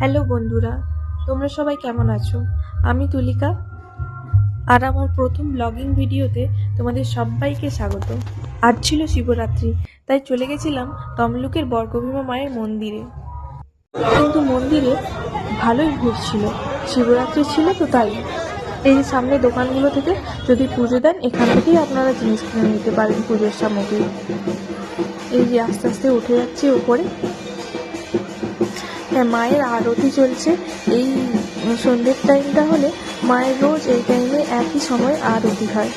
Hello বন্ধুরা, তোমরা সবাই কেমন আছো? আমি তুলিকা, আর আমার প্রথম ব্লগিং ভিডিওতে তোমাদের সবাইকে স্বাগত। আজ ছিল শিবরাত্রি, তাই চলে গেছিলাম তমলুকের বর্গভীমা মায়ের মন্দিরে। কিন্তু মন্দিরে ভালোই ভিড় ছিল, শিবরাত্রি ছিল তো তাই। এই যে সামনে দোকানগুলো থেকে যদি পুজো দেন, এখান থেকেই আপনারা জিনিস কিনে নিতে পারেন পুজোর সামগ্রী। এই যে আস্তে আস্তে উঠে যাচ্ছি উপরে। হ্যাঁ, মায়ের আরতি চলছে। এই সন্ধ্যের টাইমটা হলে মায়ের রোজ এই টাইমে একই সময় আরতি হয়।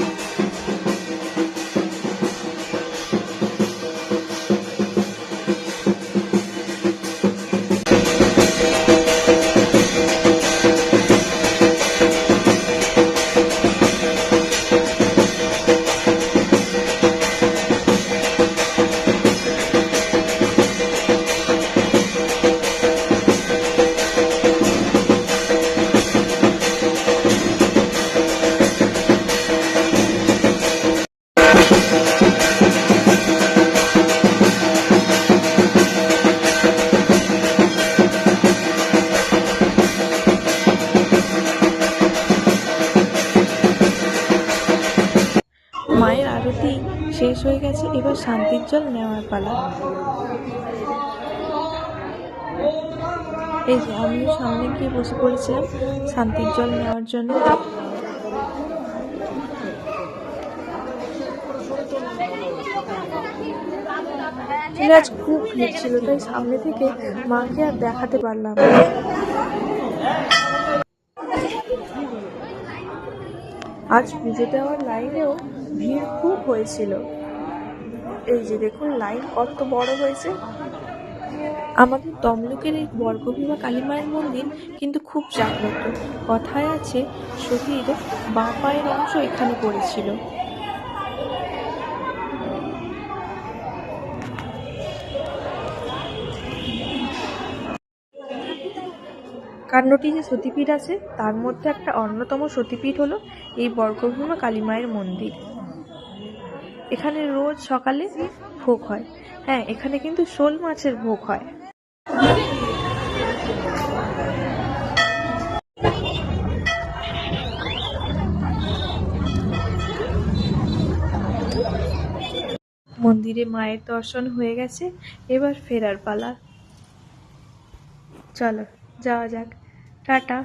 মায়ের আরতি শেষ হয়ে গেছে, এবার শান্তির জল নেওয়ার পালা। এই যে আমিও সামনে গিয়ে বসে পড়েছিলাম শান্তির জল নেওয়ার জন্য। আজ খুব ভিড় ছিল, তাই সামনে থেকে মাকে আর দেখাতে পারলাম না। আজ পুজো দেওয়ার লাইনেও ভিড় খুব হয়েছিল। এই যে দেখুন লাইন কত বড় হয়েছে। আমাদের তমলুকের এই বর্গভীমা কালী মায়ের মন্দির কিন্তু খুব জাগ্রত। কথায় আছে সতীর বাঁ পায়ের অংশ এখানে পড়েছিল। কান্নটি যে সতীপীঠ আছে তার মধ্যে একটা অন্যতম সতীপীঠ হলো এই বর্গভীমা কালী মায়ের মন্দির। এখানে রোজ সকালে ভোগ হয়। হ্যাঁ, এখানে কিন্তু শোল মাছের ভোগ হয়। মন্দিরে মায়ের দর্শন হয়ে গেছে, এবার ফেরার পালা। চলো যাওয়া যাক, টাটা।